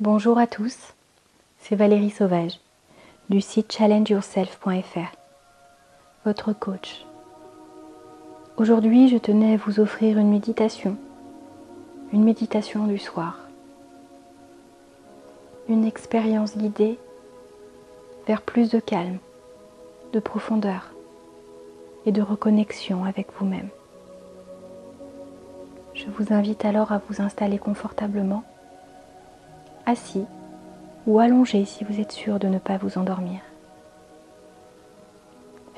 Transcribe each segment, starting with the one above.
Bonjour à tous, c'est Valérie Sauvage du site challengeyourself.fr, votre coach. Aujourd'hui, je tenais à vous offrir une méditation du soir, une expérience guidée vers plus de calme, de profondeur et de reconnexion avec vous-même. Je vous invite alors à vous installer confortablement, assis ou allongé si vous êtes sûr de ne pas vous endormir.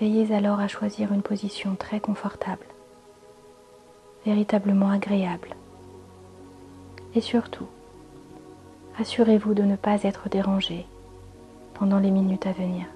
Veillez alors à choisir une position très confortable, véritablement agréable. Et surtout, assurez-vous de ne pas être dérangé pendant les minutes à venir.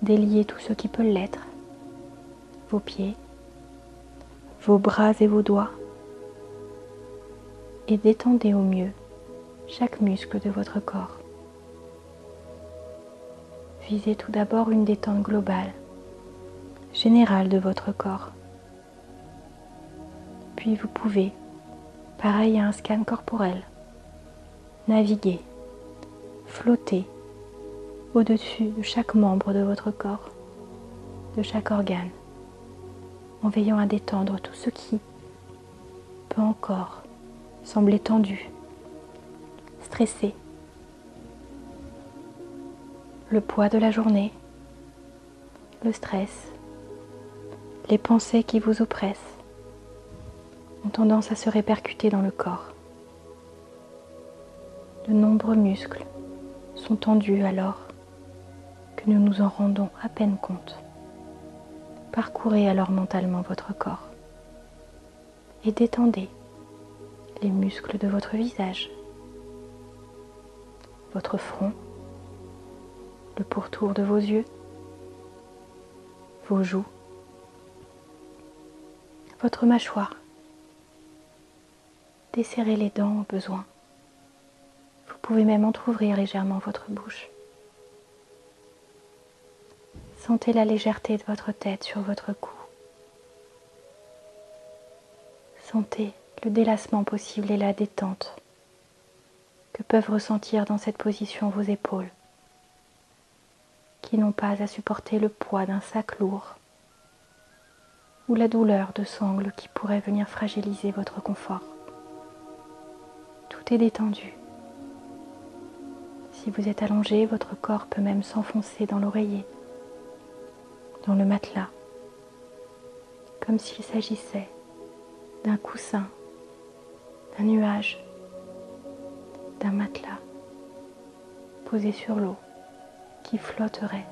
Déliez tout ce qui peut l'être, vos pieds, vos bras et vos doigts, et détendez au mieux chaque muscle de votre corps. Visez tout d'abord une détente globale, générale de votre corps. Puis vous pouvez, pareil à un scan corporel, naviguer, flotter au-dessus de chaque membre de votre corps, de chaque organe, en veillant à détendre tout ce qui peut encore sembler tendu, stressé. Le poids de la journée, le stress, les pensées qui vous oppressent ont tendance à se répercuter dans le corps. De nombreux muscles sont tendus alors que nous nous en rendons à peine compte. Parcourez alors mentalement votre corps et détendez les muscles de votre visage, votre front, le pourtour de vos yeux, vos joues, votre mâchoire. Desserrez les dents au besoin. Vous pouvez même entrouvrir légèrement votre bouche. Sentez la légèreté de votre tête sur votre cou. Sentez le délassement possible et la détente que peuvent ressentir dans cette position vos épaules, qui n'ont pas à supporter le poids d'un sac lourd ou la douleur de sangles qui pourrait venir fragiliser votre confort. Tout est détendu. Si vous êtes allongé, votre corps peut même s'enfoncer dans l'oreiller, dans le matelas, comme s'il s'agissait d'un coussin, d'un nuage, d'un matelas posé sur l'eau qui flotterait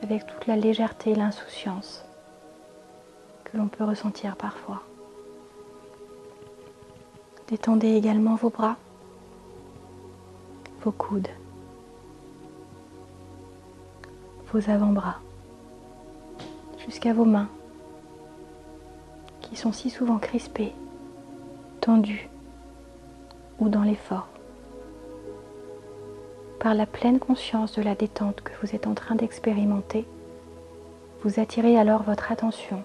avec toute la légèreté et l'insouciance que l'on peut ressentir parfois. Détendez également vos bras, vos coudes, vos avant-bras, jusqu'à vos mains qui sont si souvent crispées, tendues ou dans l'effort. Par la pleine conscience de la détente que vous êtes en train d'expérimenter, vous attirez alors votre attention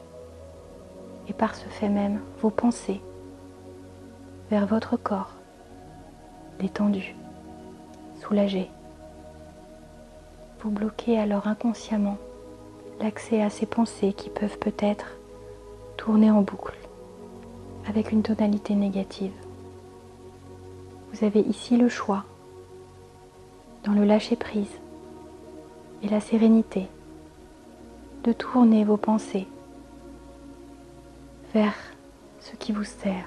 et par ce fait même vos pensées vers votre corps détendu, soulagé. Vous bloquez alors inconsciemment l'accès à ces pensées qui peuvent peut-être tourner en boucle avec une tonalité négative. Vous avez ici le choix, dans le lâcher-prise et la sérénité, de tourner vos pensées vers ce qui vous sert,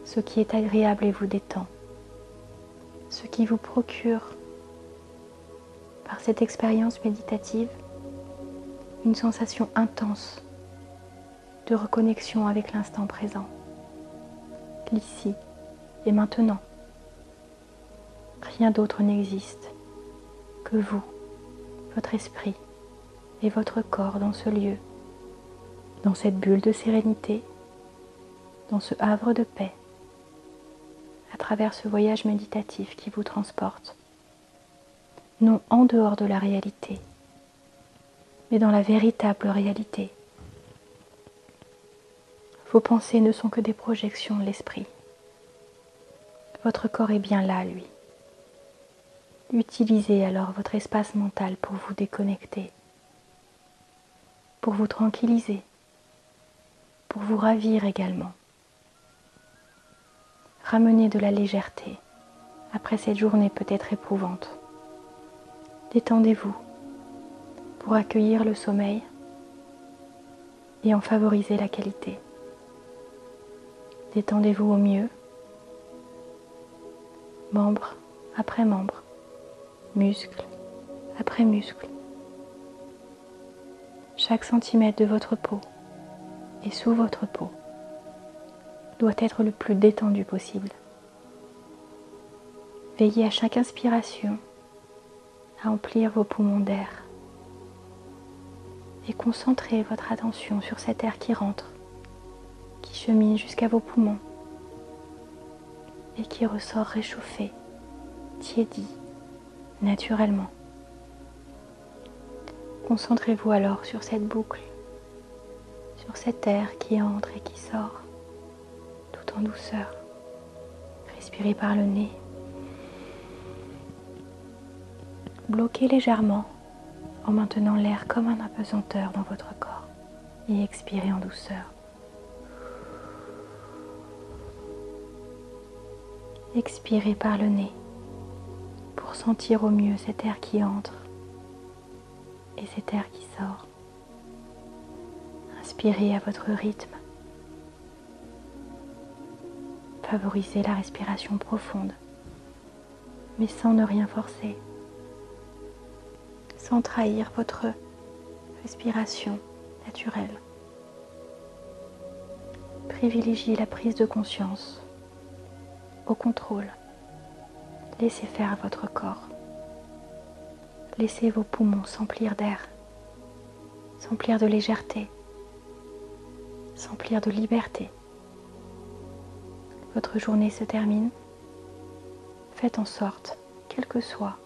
ce qui est agréable et vous détend, ce qui vous procure, par cette expérience méditative, une sensation intense de reconnexion avec l'instant présent, l'ici et maintenant. Rien d'autre n'existe que vous, votre esprit et votre corps dans ce lieu, dans cette bulle de sérénité, dans ce havre de paix, à travers ce voyage méditatif qui vous transporte, non en dehors de la réalité, mais dans la véritable réalité. Vos pensées ne sont que des projections de l'esprit. Votre corps est bien là, lui. Utilisez alors votre espace mental pour vous déconnecter, pour vous tranquilliser, pour vous ravir également. Ramenez de la légèreté après cette journée peut-être éprouvante. Détendez-vous pour accueillir le sommeil et en favoriser la qualité. Détendez-vous au mieux, membre après membre, muscle après muscle. Chaque centimètre de votre peau et sous votre peau doit être le plus détendu possible. Veillez à chaque inspiration à emplir vos poumons d'air et concentrez votre attention sur cet air qui rentre, qui chemine jusqu'à vos poumons et qui ressort réchauffé, tiédi, naturellement. Concentrez-vous alors sur cette boucle, sur cet air qui entre et qui sort, tout en douceur. Respirez par le nez. Bloquez légèrement en maintenant l'air comme un apesanteur dans votre corps et expirez en douceur. Expirez par le nez pour sentir au mieux cet air qui entre et cet air qui sort. Inspirez à votre rythme. Favorisez la respiration profonde, mais sans ne rien forcer, sans trahir votre respiration naturelle. Privilégiez la prise de conscience au contrôle. Laissez faire votre corps. Laissez vos poumons s'emplir d'air, s'emplir de légèreté, s'emplir de liberté. Votre journée se termine. Faites en sorte, quelle que soit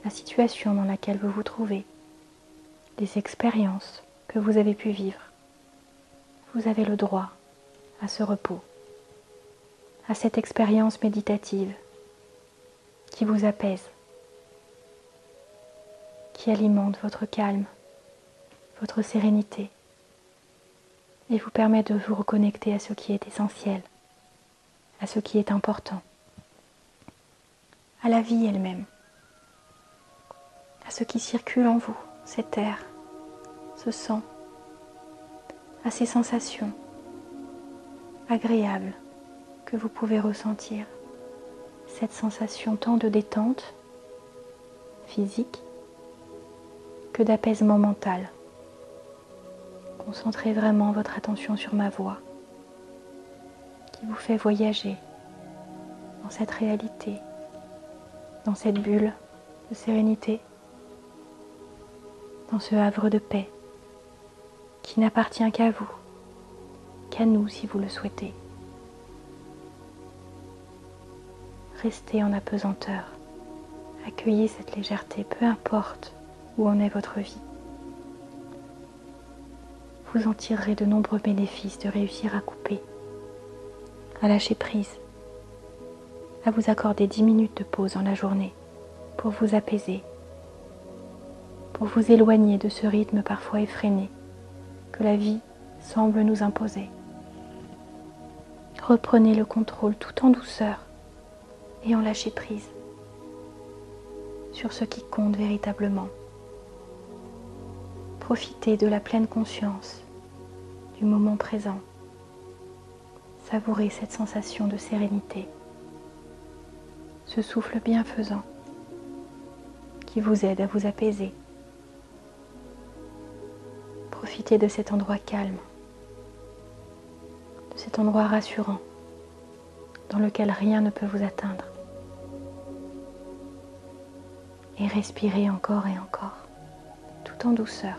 la situation dans laquelle vous vous trouvez, les expériences que vous avez pu vivre, vous avez le droit à ce repos, à cette expérience méditative qui vous apaise, qui alimente votre calme, votre sérénité et vous permet de vous reconnecter à ce qui est essentiel, à ce qui est important, à la vie elle-même, à ce qui circule en vous, cet air, ce sang, à ces sensations agréables que vous pouvez ressentir, cette sensation tant de détente physique que d'apaisement mental. Concentrez vraiment votre attention sur ma voix qui vous fait voyager dans cette réalité, dans cette bulle de sérénité, dans ce havre de paix qui n'appartient qu'à vous, qu'à nous si vous le souhaitez. Restez en apesanteur, accueillez cette légèreté, peu importe où en est votre vie. Vous en tirerez de nombreux bénéfices de réussir à couper, à lâcher prise, à vous accorder 10 minutes de pause dans la journée pour vous apaiser, pour vous éloigner de ce rythme parfois effréné que la vie semble nous imposer. Reprenez le contrôle tout en douceur et en lâcher prise sur ce qui compte véritablement. Profitez de la pleine conscience du moment présent. Savourez cette sensation de sérénité, ce souffle bienfaisant qui vous aide à vous apaiser. Profitez de cet endroit calme, de cet endroit rassurant dans lequel rien ne peut vous atteindre. Et respirez encore et encore, tout en douceur,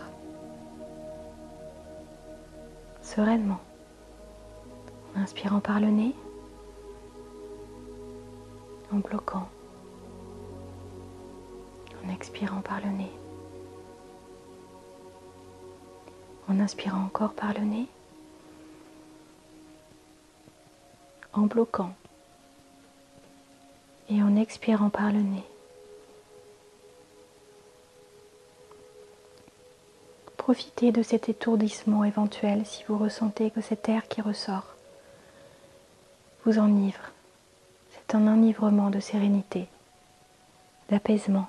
sereinement, en inspirant par le nez, en bloquant, en expirant par le nez, en inspirant encore par le nez, en bloquant Et en expirant par le nez, profitez de cet étourdissement éventuel si vous ressentez que cet air qui ressort vous enivre. C'est un enivrement de sérénité, d'apaisement,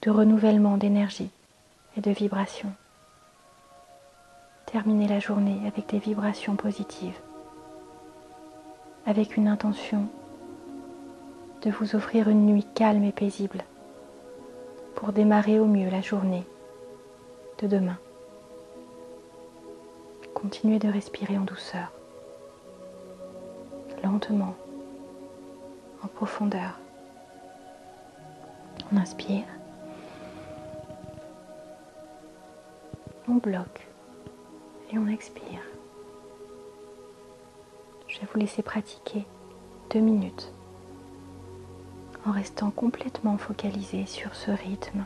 de renouvellement d'énergie et de vibrations. Terminez la journée avec des vibrations positives, avec une intention de vous offrir une nuit calme et paisible pour démarrer au mieux la journée de demain. Continuez de respirer en douceur, lentement, en profondeur. On inspire, on bloque et on expire. Je vais vous laisser pratiquer 2 minutes en restant complètement focalisé sur ce rythme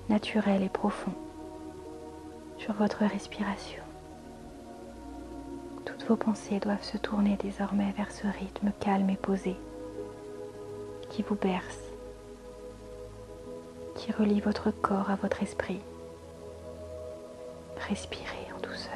naturel et profond, sur votre respiration. Toutes vos pensées doivent se tourner désormais vers ce rythme calme et posé qui vous berce, qui relie votre corps à votre esprit. Respirez en douceur.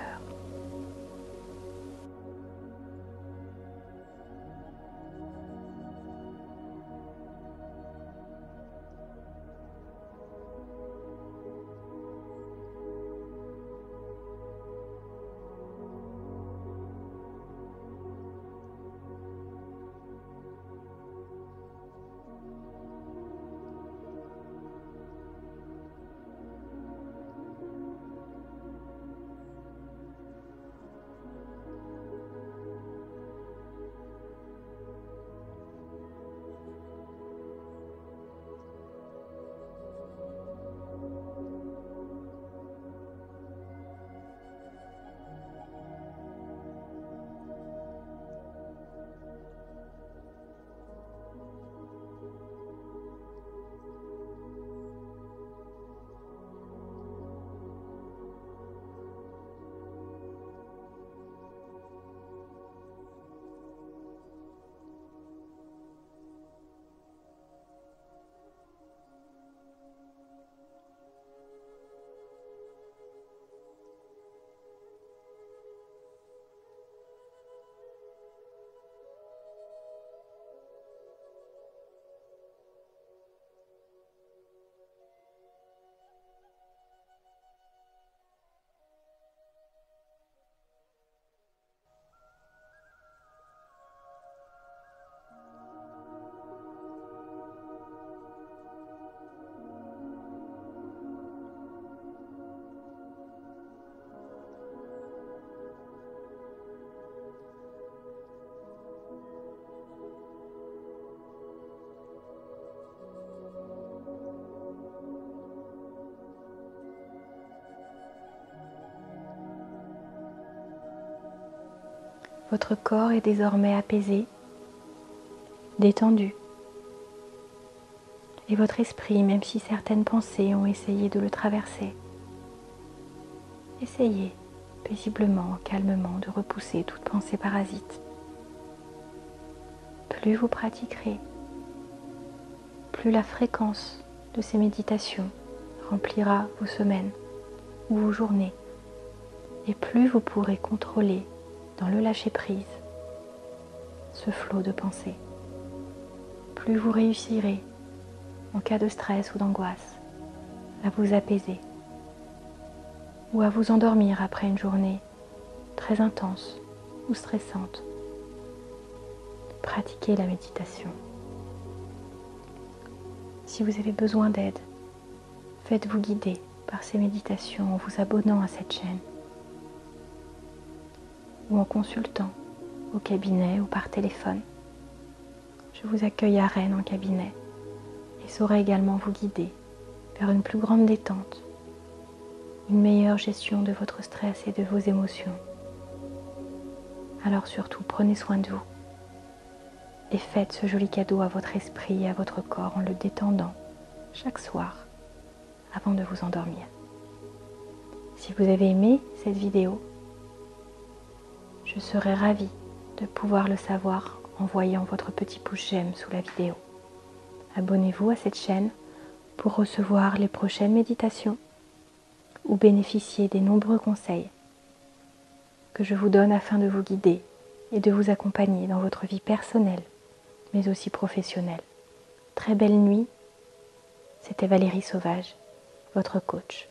Votre corps est désormais apaisé, détendu. Et votre esprit, même si certaines pensées ont essayé de le traverser, essayez paisiblement, calmement de repousser toute pensée parasite. Plus vous pratiquerez, plus la fréquence de ces méditations remplira vos semaines ou vos journées, et plus vous pourrez contrôler dans le lâcher-prise ce flot de pensées. Plus vous réussirez, en cas de stress ou d'angoisse, à vous apaiser ou à vous endormir après une journée très intense ou stressante. Pratiquez la méditation. Si vous avez besoin d'aide, faites-vous guider par ces méditations en vous abonnant à cette chaîne ou en consultant au cabinet ou par téléphone. Je vous accueille à Rennes en cabinet et saurai également vous guider vers une plus grande détente, une meilleure gestion de votre stress et de vos émotions. Alors surtout, prenez soin de vous et faites ce joli cadeau à votre esprit et à votre corps en le détendant chaque soir avant de vous endormir. Si vous avez aimé cette vidéo, je serais ravie de pouvoir le savoir en voyant votre petit pouce j'aime sous la vidéo. Abonnez-vous à cette chaîne pour recevoir les prochaines méditations ou bénéficier des nombreux conseils que je vous donne afin de vous guider et de vous accompagner dans votre vie personnelle, mais aussi professionnelle. Très belle nuit, c'était Valérie Sauvage, votre coach.